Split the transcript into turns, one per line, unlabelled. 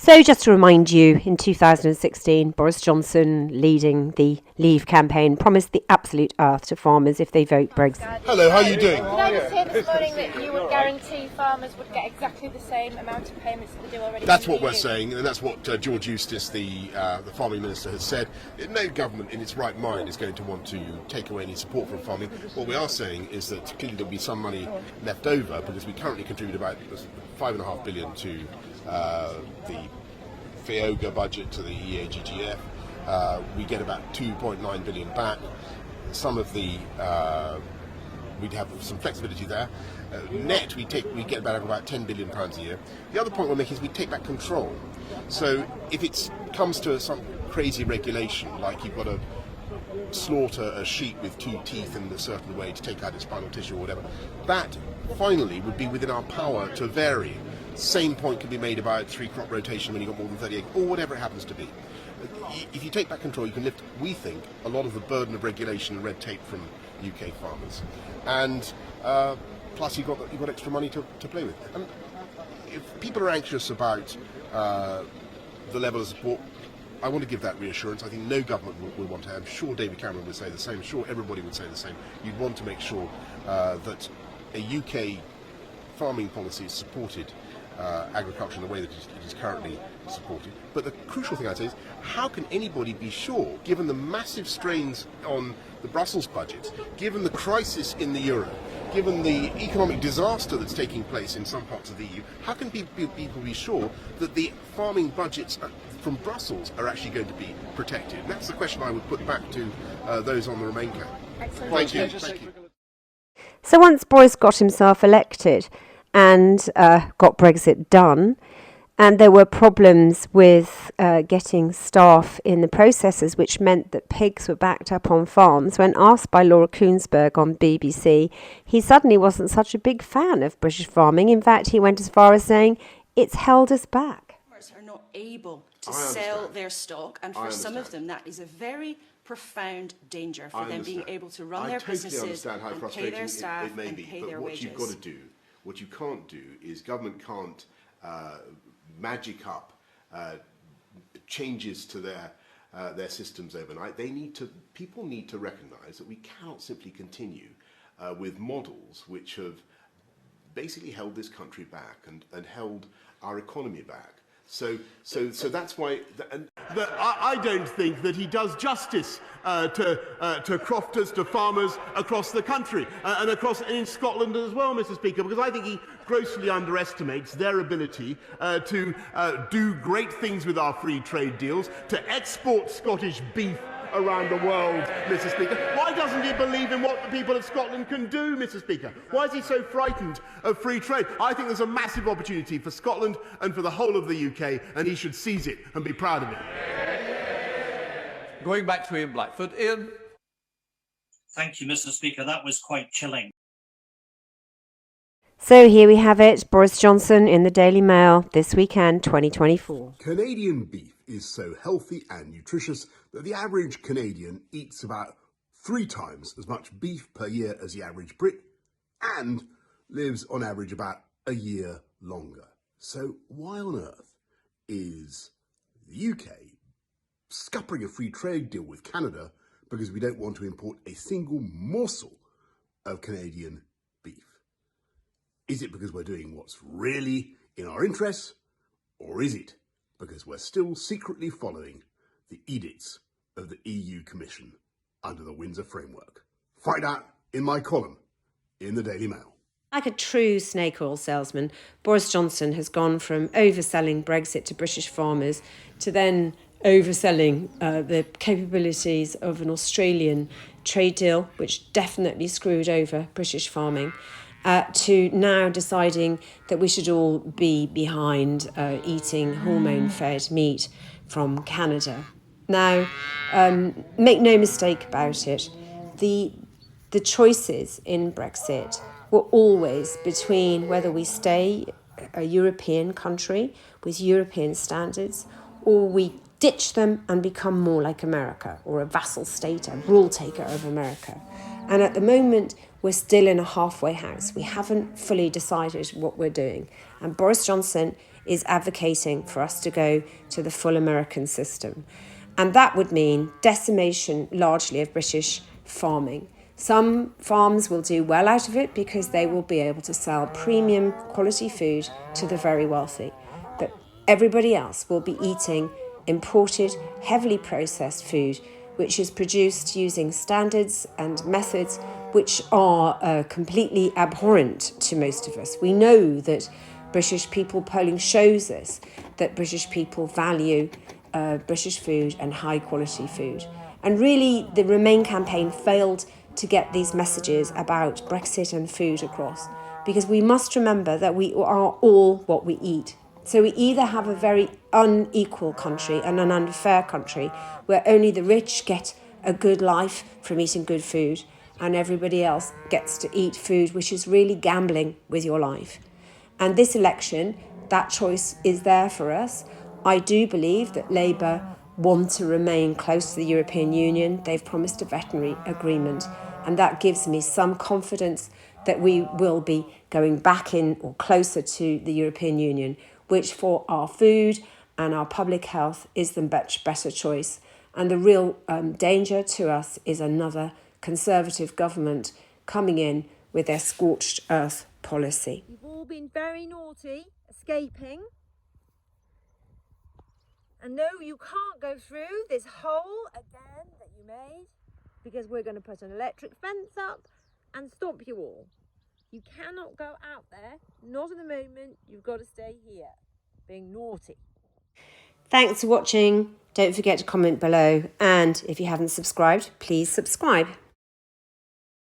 So just to remind you, in 2016, Boris Johnson, leading the Leave campaign, promised the absolute earth to farmers if they vote Brexit.
Hello, how are you doing?
Did I just hear this morning that you would guarantee farmers would get exactly the same amount of payments that they do already?
That's what we're saying, and that's what George Eustice, the farming minister, has said. No government in its right mind is going to want to take away any support from farming. What we are saying is that clearly there'll be some money left over, because we currently contribute about $5.5 billion to the FEOGA budget, to the EAGGF. We get about 2.9 billion back. Some of the we'd have some flexibility there. Net, we get back about £10 billion a year. The other point we're making is we take back control. So if it comes to some crazy regulation, like you've got to slaughter a sheep with 2 teeth in a certain way to take out its spinal tissue or whatever, that finally would be within our power to vary. Same point can be made about 3-crop rotation when you've got more than 30 acres, or whatever it happens to be. If you take back control, you can lift, we think, a lot of the burden of regulation and red tape from UK farmers. And plus you've got extra money to play with. And if people are anxious about the level of support, I want to give that reassurance. I think no government will want to. I'm sure David Cameron would say the same. I'm sure everybody would say the same. You'd want to make sure that a UK farming policy is supported agriculture in the way that it is currently supported. But the crucial thing I'd say is, how can anybody be sure, given the massive strains on the Brussels budget, given the crisis in the euro, given the economic disaster that's taking place in some parts of the EU, how can people be sure that the farming budgets from Brussels are actually going to be protected? And that's the question I would put back to those on the Remain camp.
Excellent.
Thank you.
So once Boris got himself elected and got Brexit done, and there were problems with getting staff in the processes, which meant that pigs were backed up on farms. When asked by Laura Koonsberg on BBC, he suddenly wasn't such a big fan of British farming. In fact, he went as far as saying, it's held us back.
Farmers are not able to sell their stock, and for some of them that is a very profound danger for them being able to run their businesses and pay their staff and pay their wages.
You've got to do, what you can't do is government can't magic up changes to their systems overnight. People need to recognise that we cannot simply continue with models which have basically held this country back and held our economy back. So that's why. I don't think that he does justice to crofters, to farmers across the country and in Scotland as well, Mr. Speaker, because I think he grossly underestimates their ability to do great things with our free trade deals, to export Scottish beef around the world, Mr. Speaker. Why doesn't he believe in what the people of Scotland can do, Mr. Speaker? Why is he so frightened of free trade? I think there's a massive opportunity for Scotland and for the whole of the UK, and he should seize it and be proud of it.
Going back to Ian Blackford. Ian?
Thank you, Mr. Speaker. That was quite chilling.
So here we have it, Boris Johnson in the Daily Mail this weekend, 2024.
Canadian beef is so healthy and nutritious that the average Canadian eats about 3 times as much beef per year as the average Brit and lives on average about a year longer. So why on earth is the UK scuppering a free trade deal with Canada because we don't want to import a single morsel of Canadian beef? Is it because we're doing what's really in our interests, or is it because we're still secretly following the edicts of the EU Commission under the Windsor Framework? Find out in my column in the Daily Mail.
Like a true snake oil salesman, Boris Johnson has gone from overselling Brexit to British farmers to then overselling the capabilities of an Australian trade deal, which definitely screwed over British farming, to now deciding that we should all be behind eating hormone-fed meat from Canada. Now, make no mistake about it, the choices in Brexit were always between whether we stay a European country with European standards, or we ditch them and become more like America, or a vassal state, a rule taker of America. And at the moment, we're still in a halfway house. We haven't fully decided what we're doing. And Boris Johnson is advocating for us to go to the full American system. And that would mean decimation largely of British farming. Some farms will do well out of it because they will be able to sell premium quality food to the very wealthy. But everybody else will be eating imported, heavily processed food, which is produced using standards and methods which are completely abhorrent to most of us. We know that British people, polling shows us that British people value British food and high quality food. And really, the Remain campaign failed to get these messages about Brexit and food across, because we must remember that we are all what we eat. So we either have a very unequal country and an unfair country where only the rich get a good life from eating good food and everybody else gets to eat food which is really gambling with your life. And this election, that choice is there for us. I do believe that Labour want to remain close to the European Union. They've promised a veterinary agreement, and that gives me some confidence that we will be going back in or closer to the European Union, which for our food and our public health is the much better choice. And the real danger to us is another Conservative government coming in with their scorched earth policy.
You've all been very naughty, escaping. And no, you can't go through this hole again that you made, because we're going to put an electric fence up and stop you all. You cannot go out there, not at the moment. You've got to stay here, being naughty.
Thanks for watching. Don't forget to comment below. And if you haven't subscribed, please subscribe.